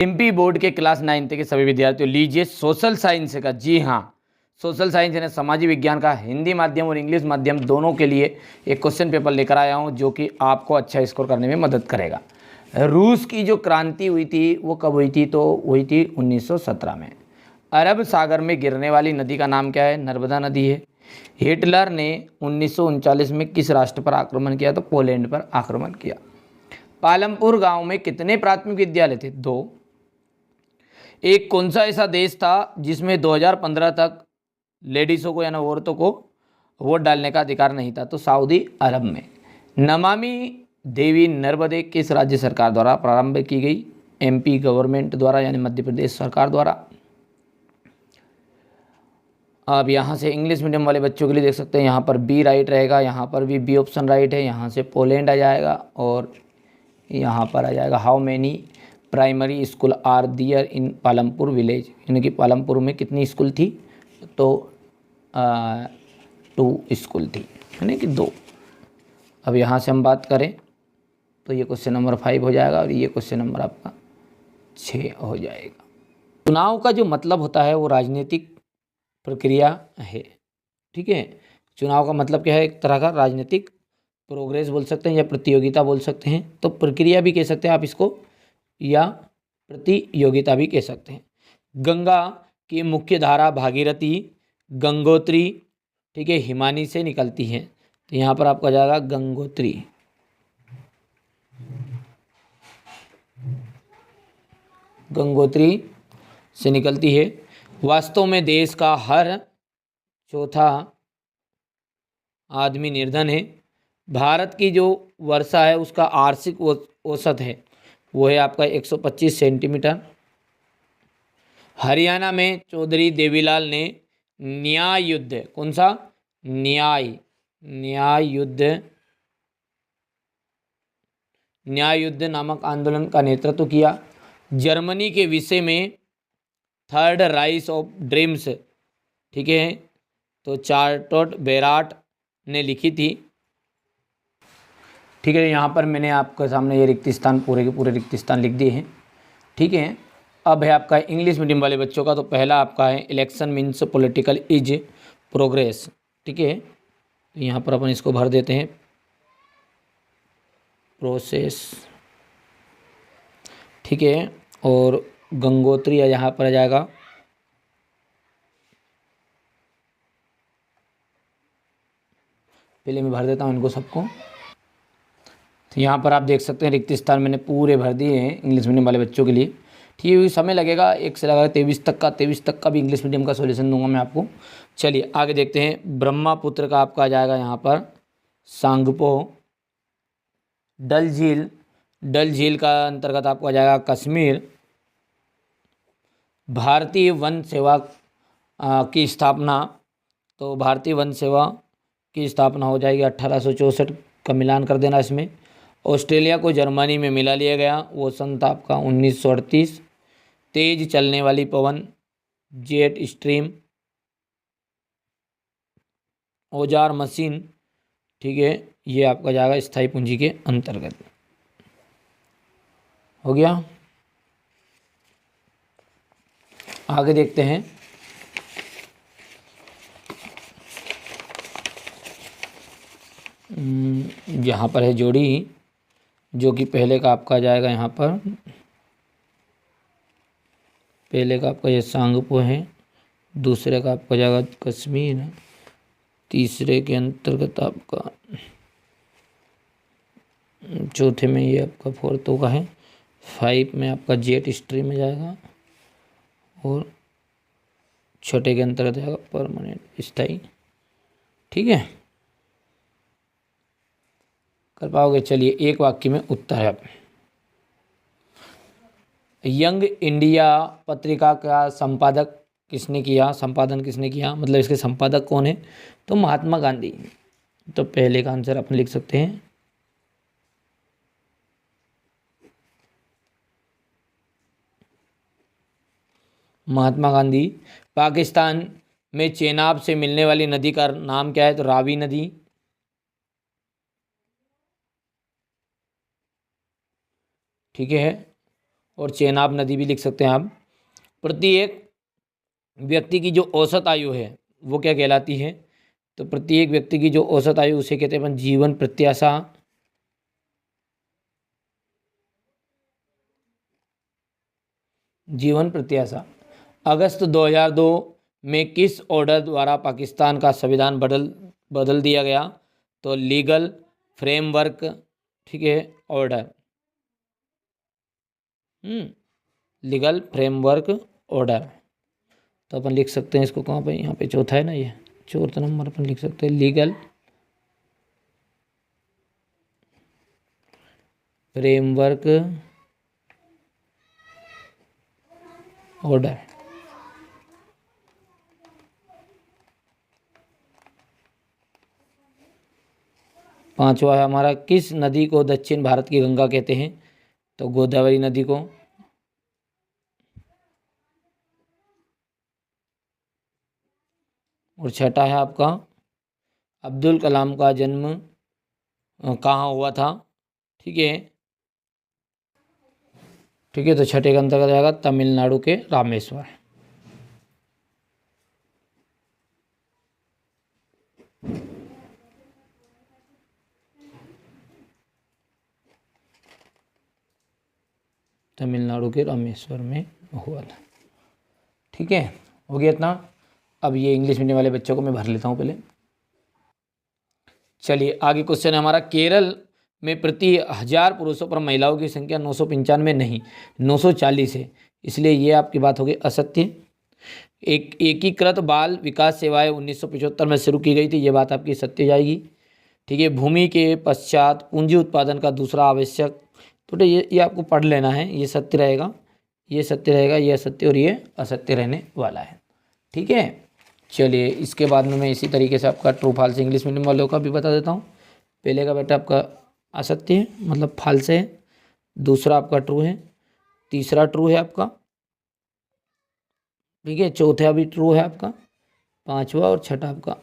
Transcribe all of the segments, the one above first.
MP board के class 9th के सभी विद्यार्थियों लीजिए सोशल साइंस का, जी हाँ, सोशल साइंस यानी सामाजिक विज्ञान का हिंदी माध्यम और इंग्लिश माध्यम दोनों के लिए एक क्वेश्चन पेपर लेकर आया हूं जो कि आपको अच्छा स्कोर करने में मदद करेगा। रूस की जो क्रांति हुई थी वो कब हुई थी? तो हुई थी 1917 में। अरब सागर में गिरने वाली नदी का नाम क्या है? नर्मदा नदी है। हिटलर ने 1939 में किस राष्ट्र पर आक्रमण किया? तो पोलैंड पर आक्रमण किया। पालमपुर गांव में कितने प्राथमिक विद्यालय थे? 2। एक कौन सा ऐसा देश था जिसमें 2015 तक लेडीज़ों को यानी औरतों को वोट डालने का अधिकार नहीं था? तो सऊदी अरब में। नमामि देवी नर्मदे किस राज्य सरकार द्वारा प्रारंभ की गई? एमपी गवर्नमेंट द्वारा यानी मध्य प्रदेश सरकार द्वारा। अब यहाँ से इंग्लिश मीडियम वाले बच्चों के लिए देख सकते हैं, यहाँ पर बी राइट रहेगा, यहाँ पर भी बी ऑप्शन राइट है, यहाँ से पोलैंड आ जाएगा और यहाँ पर आ जाएगा how many primary school are there in Palampur village, यानी कि पालमपुर में कितनी स्कूल थी? तो 2 स्कूल थी, यानी कि 2। अब यहाँ से हम बात करें तो ये क्वेश्चन नंबर 5 हो जाएगा और ये क्वेश्चन नंबर आपका 6 हो जाएगा। चुनाव का जो मतलब होता है वो राजनीतिक प्रक्रिया है, ठीक है। चुनाव का मतलब क्या है? एक तरह का राजनीतिक प्रोग्रेस बोल सकते हैं या प्रतियोगिता बोल सकते हैं, तो प्रक्रिया भी कह सकते हैं आप इसको या प्रतियोगिता भी कह सकते हैं। गंगा की मुख्य धारा भागीरथी, गंगोत्री, ठीक है, हिमानी से निकलती है, तो यहाँ पर आपका जाएगा गंगोत्री। गंगोत्री से निकलती है। वास्तव में देश का हर चौथा आदमी निर्धन है। भारत की जो वर्षा है उसका वार्षिक औसत है वो है आपका 125 सेंटीमीटर। हरियाणा में चौधरी देवीलाल ने न्याय युद्ध, कौन सा? न्याय युद्ध नामक आंदोलन का नेतृत्व किया। जर्मनी के विषय में थर्ड राइस ऑफ ड्रीम्स, ठीक है, तो चार्टोट बेराट ने लिखी थी, ठीक है। यहाँ पर मैंने आपके सामने ये रिक्त स्थान पूरे के पूरे रिक्त स्थान लिख दिए हैं, ठीक है। अब है आपका इंग्लिश मीडियम वाले बच्चों का, तो पहला आपका है election means political is progress, ठीक है। तो यहाँ पर अपन इसको भर देते हैं प्रोसेस, ठीक है। और गंगोत्री यहाँ पर आ जाएगा, पहले मैं भर देता हूँ इनको सबको। तो यहाँ पर आप देख सकते हैं रिक्त स्थान मैंने पूरे भर दिए हैं इंग्लिश मीडियम वाले बच्चों के लिए, ठीक है। समय लगेगा 1 से लगा 23 तक का भी इंग्लिश मीडियम का सॉल्यूशन दूंगा मैं आपको। चलिए आगे देखते हैं। ब्रह्मपुत्र का आपका आ जाएगा यहाँ पर सांगपो। डल झील का अंतर्गत आपको आ जाएगा कश्मीर। भारतीय वन सेवा की स्थापना, तो भारतीय वन सेवा की स्थापना हो जाएगी 1864 का मिलान कर देना इसमें। ऑस्ट्रेलिया को जर्मनी में मिला लिया गया, वो सन था आपका 1938। तेज चलने वाली पवन जेट स्ट्रीम औजार मशीन, ठीक है, ये आपका जाएगा स्थायी पूंजी के अंतर्गत। हो गया। आगे देखते हैं। यहाँ पर है जोड़ी, जो कि पहले का आपका जाएगा यहाँ पर, पहले का आपका ये सांगपो है, दूसरे का आपका जाएगा कश्मीर, तीसरे के अंतर्गत आपका, चौथे में ये आपका फोर्थों का है, 5 में आपका जेट स्ट्रीम में जाएगा और छठे के अंतर्गत जाएगा परमानेंट स्थायी, ठीक है। कर पाओगे? चलिए एक वाक्य में उत्तर है। यंग इंडिया पत्रिका का संपादन किसने किया, मतलब इसके संपादक कौन है? तो महात्मा गांधी। तो पहले का आंसर अपन लिख सकते हैं महात्मा गांधी। पाकिस्तान में चेनाब से मिलने वाली नदी का नाम क्या है? तो रावी नदी, ठीक है। और चेनाब नदी भी लिख सकते हैं आप। प्रत्येक व्यक्ति की जो औसत आयु है वो क्या कहलाती है? तो प्रत्येक व्यक्ति की जो औसत आयु उसे कहते हैं अपन जीवन प्रत्याशा। जीवन प्रत्याशा। अगस्त 2002 में किस ऑर्डर द्वारा पाकिस्तान का संविधान बदल दिया गया? तो लीगल फ्रेमवर्क, ठीक है, ऑर्डर। Legal framework order. तो अपन लिख सकते हैं इसको कहाँ पे? यहाँ पे चौथा है ना, ये चौथा नंबर अपन लिख सकते हैं लीगल फ्रेमवर्क ऑर्डर। पांचवा है हमारा, किस नदी को दक्षिण भारत की गंगा कहते हैं? तो गोदावरी नदी को। और छठा है आपका, अब्दुल कलाम का जन्म कहाँ हुआ था? ठीक है, ठीक है, तो छठे के अंतर्गत आएगा तमिलनाडु के रामेश्वर। तमिलनाडु के रामेश्वर में हुआ था। ठीक है, हो गया इतना। अब ये इंग्लिश मीडियम वाले बच्चों को मैं भर लेता हूँ पहले। चलिए आगे क्वेश्चन है हमारा, केरल में प्रति 1000 पुरुषों पर महिलाओं की संख्या 995 नहीं 940 है, इसलिए ये आपकी बात हो गई असत्य। एकीकृत बाल विकास सेवाएं 1975 में शुरू की गई थी, ये बात आपकी सत्य जाएगी। ठीक है, भूमि के पश्चात पूंजी उत्पादन का दूसरा आवश्यक, तो ये आपको पढ़ लेना है, ये सत्य रहेगा, ये सत्य रहेगा, ये असत्य और ये असत्य रहने वाला है। ठीक है, चलिए इसके बाद में मैं इसी तरीके से आपका ट्रू फॉल्स इंग्लिश मीडियम वालों का भी बता देता हूँ। पहले का बेटा आपका असत्य है, मतलब फॉल्स है। दूसरा आपका ट्रू है, तीसरा ट्रू है आपका, ठीक है, चौथा भी ट्रू है आपका, पांचवा और छठा आपका,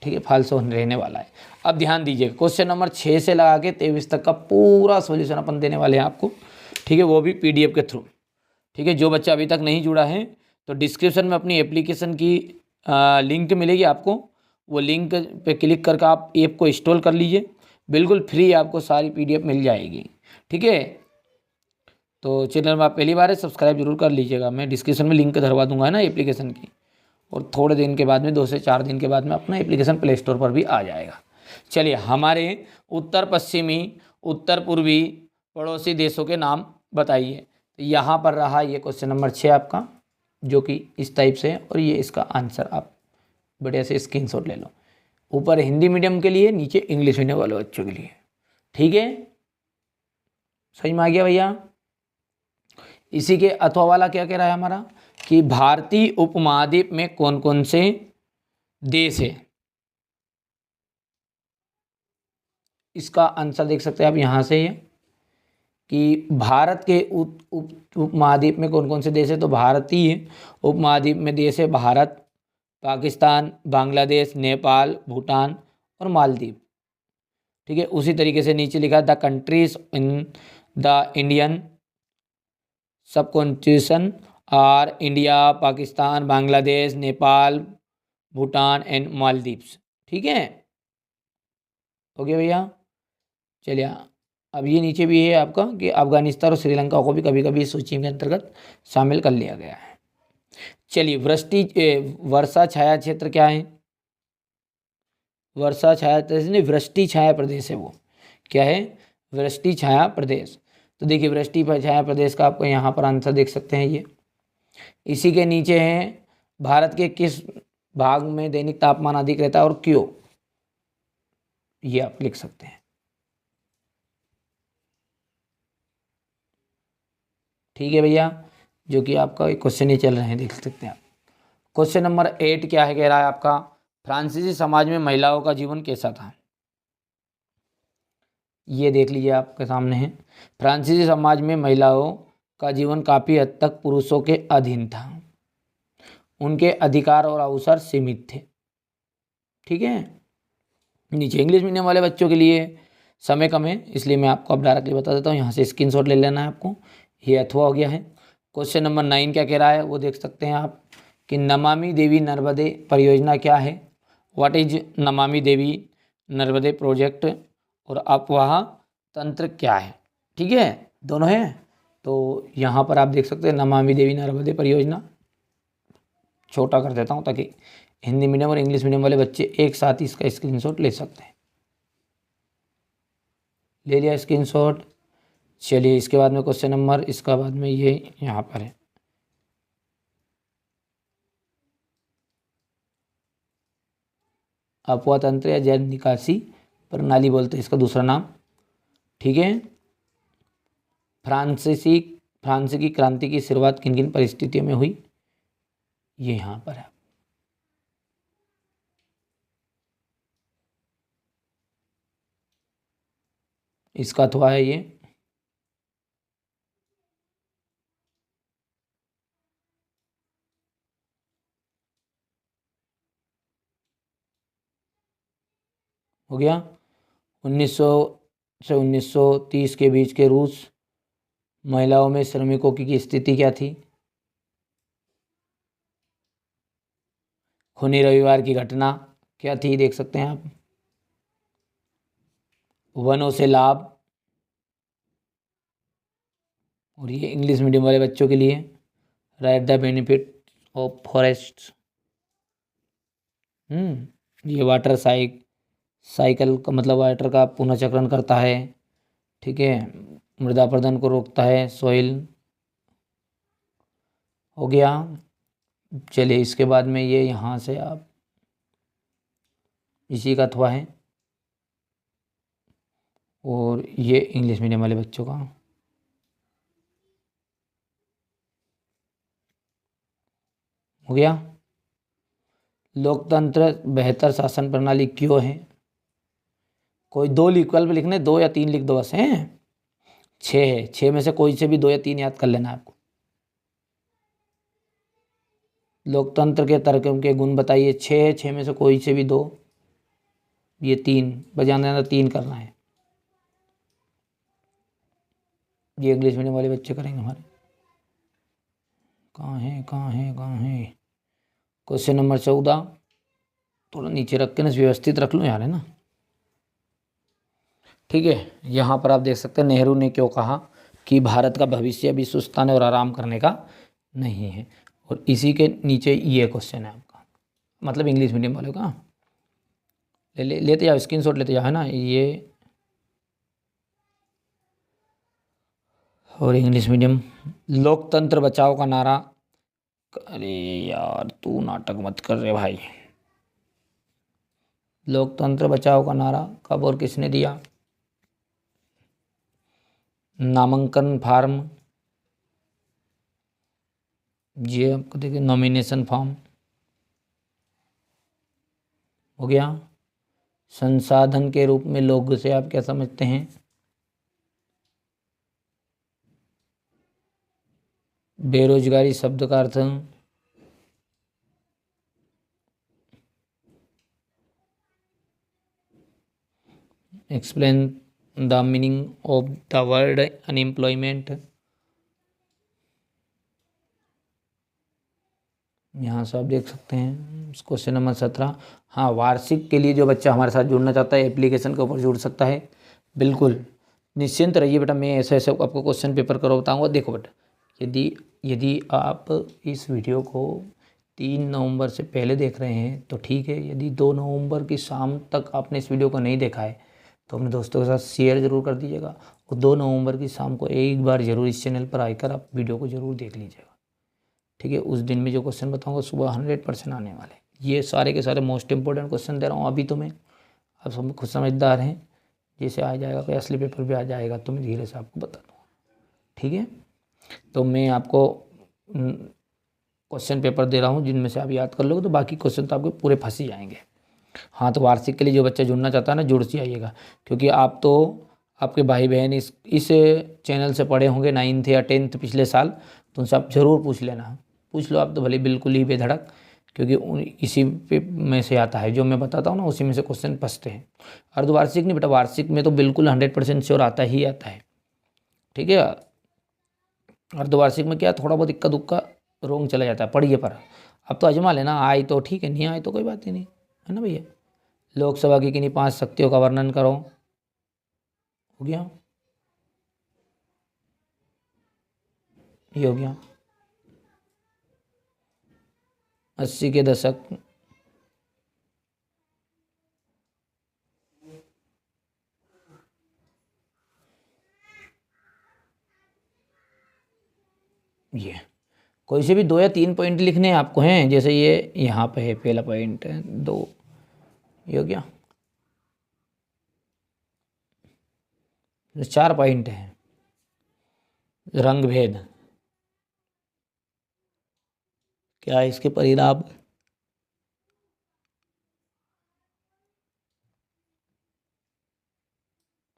ठीक है, फॉल्स रहने वाला है। अब ध्यान दीजिएगा, क्वेश्चन नंबर 6 से लगा के 23 तक का पूरा सॉल्यूशन अपन देने वाले हैं आपको, ठीक है, वो भी पीडीएफ के थ्रू। ठीक है, जो बच्चा अभी तक नहीं जुड़ा है तो डिस्क्रिप्शन में अपनी एप्लीकेशन की लिंक मिलेगी आपको, वो लिंक पे क्लिक करके आप ऐप को इंस्टॉल कर लीजिए, बिल्कुल फ्री आपको सारी पीडीएफ मिल जाएगी। ठीक है, तो चैनल में आप पहली बार है सब्सक्राइब जरूर कर लीजिएगा, मैं डिस्क्रिप्शन में लिंक धरवा दूंगा है ना एप्लीकेशन की, और थोड़े दिन के बाद में 2 से 4 दिन के बाद में अपना एप्लीकेशन प्ले स्टोर पर भी आ जाएगा। चलिए, हमारे उत्तर पश्चिमी उत्तर पूर्वी पड़ोसी देशों के नाम बताइए। तो यहाँ पर रहा ये क्वेश्चन नंबर 6 आपका, जो कि इस टाइप से है, और ये इसका आंसर आप बढ़िया से स्क्रीनशॉट ले लो। ऊपर हिंदी मीडियम के लिए, नीचे इंग्लिश मीडियम वाले बच्चों के लिए। ठीक है, समझ में आ गया भैया? इसी के अथवा वाला क्या कह रहा है हमारा, कि भारतीय उपमहाद्वीप में कौन कौन से देश है? इसका आंसर देख सकते हैं आप यहाँ से, ये कि भारत के उपमहाद्वीप में कौन कौन से देश है? तो भारतीय उपमहाद्वीप में देश है भारत, पाकिस्तान, बांग्लादेश, नेपाल, भूटान और मालदीव। ठीक है, उसी तरीके से नीचे लिखा the countries in the Indian sub constitution are India, Pakistan, Bangladesh, Nepal, Bhutan and Maldives. ठीक है, ओके भैया। चलिए, अब ये नीचे भी है आपका कि अफगानिस्तान और श्रीलंका को भी कभी कभी इस सूची के अंतर्गत शामिल कर लिया गया है। चलिए, वर्षा छाया क्षेत्र क्या है? वर्षा छाया क्षेत्र नहीं, वृष्टि छाया प्रदेश है वो। क्या है? वृष्टि छाया प्रदेश। तो देखिए, वृष्टि छाया प्रदेश का आपको यहाँ पर आंसर देख सकते हैं ये। इसी के नीचे है, भारत के किस भाग में दैनिक तापमान अधिक रहता है और क्यों? ये आप लिख सकते हैं। ठीक है भैया, जो कि आपका एक क्वेश्चन ही चल रहे हैं, देख सकते हैं आप। क्वेश्चन नंबर 8 क्या है, कह रहा है आपका, फ्रांसीसी समाज में महिलाओं का जीवन कैसा था? ये देख लीजिए, आपके सामने है। फ्रांसीसी समाज में महिलाओं का जीवन काफ़ी हद तक पुरुषों के अधीन था, उनके अधिकार और अवसर सीमित थे। ठीक है, नीचे इंग्लिश मीडियम वाले बच्चों के लिए समय कम है, इसलिए मैं आपको अब डायरेक्टली बता देता हूँ, यहाँ से स्क्रीनशॉट ले लेना है आपको। ये अथवा हो गया है। क्वेश्चन नंबर 9 क्या कह रहा है वो देख सकते हैं आप कि नमामि देवी नर्मदे परियोजना क्या है। What is Namami Devi Narmade project और अफवाह तंत्र क्या है। ठीक है, दोनों हैं। तो यहाँ पर आप देख सकते हैं नमामि देवी नर्मदे परियोजना, छोटा कर देता हूँ ताकि हिंदी मीडियम और इंग्लिश मीडियम वाले बच्चे एक साथ ही इसका स्क्रीनशॉट ले सकते हैं। ले लिया स्क्रीनशॉट। चलिए इसके बाद में क्वेश्चन नंबर, इसका बाद में ये यहाँ पर है। अफवाह तंत्र या जल निकासी प्रणाली बोलते हैं इसका दूसरा नाम। ठीक है, फ्रांसीसी क्रांति की शुरुआत किन किन परिस्थितियों में हुई, ये यहाँ पर है। इसका अथवा है ये। हो गया। 1900 से 1930 के बीच के रूस महिलाओं में श्रमिकों की स्थिति क्या थी। खूनी रविवार की घटना क्या थी, देख सकते हैं आप। वनों से लाभ, और ये इंग्लिश मीडियम वाले बच्चों के लिए right the benefit of forest. ये वाटर साइकिल का मतलब वाटर का पुनर्चक्रण करता है। ठीक है, मृदा अपरदन को रोकता है, सॉइल हो गया। चलिए इसके बाद में ये यहाँ से आप इसी का अथवा है, और ये इंग्लिश मीडियम वाले बच्चों का। हो गया। लोकतंत्र बेहतर शासन प्रणाली क्यों है। कोई दो विकल्प लिखने, 2 या 3 लिख दो बस हैं। 6 है, 6 में से कोई से भी 2 या 3 याद कर लेना आपको। लोकतंत्र के तर्कों के गुण बताइए। 6 है, 6 में से कोई से भी 2, ये 3 बजाना, 3 करना है। ये इंग्लिश मीडियम वाले बच्चे करेंगे हमारे। कहाँ है। क्वेश्चन नंबर 14, थोड़ा नीचे रख के ना व्यवस्थित रख लो यार, है ना। ठीक है, यहाँ पर आप देख सकते हैं नेहरू ने क्यों कहा कि भारत का भविष्य अभी सुस्ताने और आराम करने का नहीं है। और इसी के नीचे ये क्वेश्चन है आपका, मतलब इंग्लिश मीडियम वालों का। लेते जाओ, स्क्रीनशॉट लेते जाओ, है ना ये। और इंग्लिश मीडियम, लोकतंत्र बचाओ का नारा। अरे यार तू नाटक मत कर रहे भाई। लोकतंत्र बचाओ का नारा कब और किसने दिया। नामांकन फार्म, ये आपको देखिए नॉमिनेशन फॉर्म हो गया। संसाधन के रूप में लोग से आप क्या समझते हैं। बेरोजगारी शब्द का अर्थ, explain the meaning of the word unemployment. यहाँ से आप देख सकते हैं क्वेश्चन नंबर 17। हाँ, वार्षिक के लिए जो बच्चा हमारे साथ जुड़ना चाहता है एप्लीकेशन के ऊपर जुड़ सकता है। बिल्कुल निश्चिंत रहिए बेटा, मैं ऐसे ऐसे आपको क्वेश्चन पेपर करो बताऊँगा। देखो बेटा, यदि आप इस वीडियो को 3 नवंबर से पहले देख रहे हैं तो ठीक है। यदि 2 नवंबर की शाम तक आपने इस वीडियो को नहीं देखा है तो अपने दोस्तों के साथ शेयर ज़रूर कर दीजिएगा। और 2 नवंबर की शाम को एक बार ज़रूर इस चैनल पर आकर आप वीडियो को ज़रूर देख लीजिएगा। ठीक है, उस दिन में जो क्वेश्चन बताऊंगा सुबह 100% आने वाले। ये सारे के सारे मोस्ट इंपॉर्टेंट क्वेश्चन दे रहा हूँ अभी तुम्हें। आप सब खुद समझदार हैं, जैसे आ जाएगा कोई असली पेपर भी आ जाएगा तो मैं धीरे से आपको बता दूँगा। ठीक है, तो मैं आपको क्वेश्चन पेपर दे रहा हूँ जिनमें से आप याद कर लोगे तो बाकी क्वेश्चन तो आपके पूरे फंस ही जाएंगे। हाँ, तो वार्षिक के लिए जो बच्चा जुड़ना चाहता है ना, जुड़ से आइएगा। क्योंकि आप तो आपके भाई बहन इस चैनल से पढ़े होंगे 9th या 10th पिछले साल, तो उनसे आप ज़रूर पूछ लेना। पूछ लो आप तो भले बिल्कुल ही बेधड़क, क्योंकि इसी पे में से आता है जो मैं बताता हूँ ना, उसी में से क्वेश्चन फंसते हैं। अर्धवार्षिक नहीं बेटा, वार्षिक में तो बिल्कुल 100% श्योर आता ही आता है। ठीक है, अर्धवार्षिक में क्या थोड़ा बहुत इक्का दुक्का रोंग चला जाता है, पढ़िए पर अब तो अजमा लेना, आई तो ठीक है, नहीं आई तो कोई बात ही नहीं, है ना भैया। लोकसभा की किन्हीं 5 शक्तियों का वर्णन करो, हो गया, ये हो गया। 80 के दशक ये कोई से भी 2 या 3 पॉइंट लिखने हैं आपको हैं, जैसे ये यहाँ पे है पहला पॉइंट है 2, ये हो गया। 4 पॉइंट है, रंग भेद, क्या है इसके परिणाम,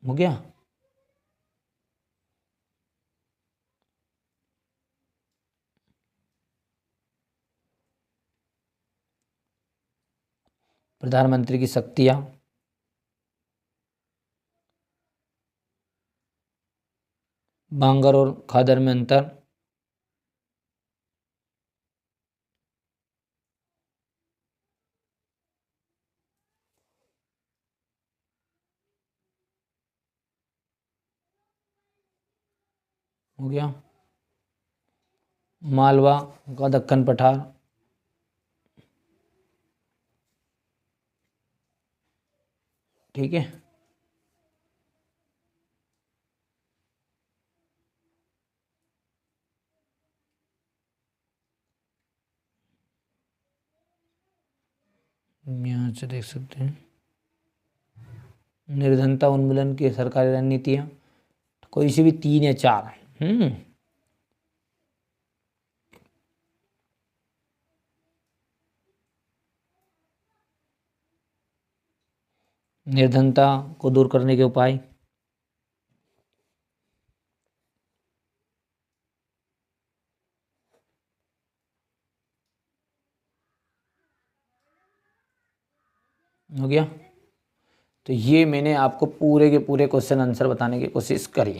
हो गया। प्रधानमंत्री की शक्तियाँ, बांगर और खादर में अंतर, हो गया। मालवा का दक्कन पठार, ठीक है। यहाँ से देख सकते हैं निर्धनता उन्मूलन की सरकारी रणनीतियाँ, कोई सी भी 3 या 4। निर्धनता को दूर करने के उपाय, हो गया। तो ये मैंने आपको पूरे के पूरे क्वेश्चन आंसर बताने की कोशिश करी।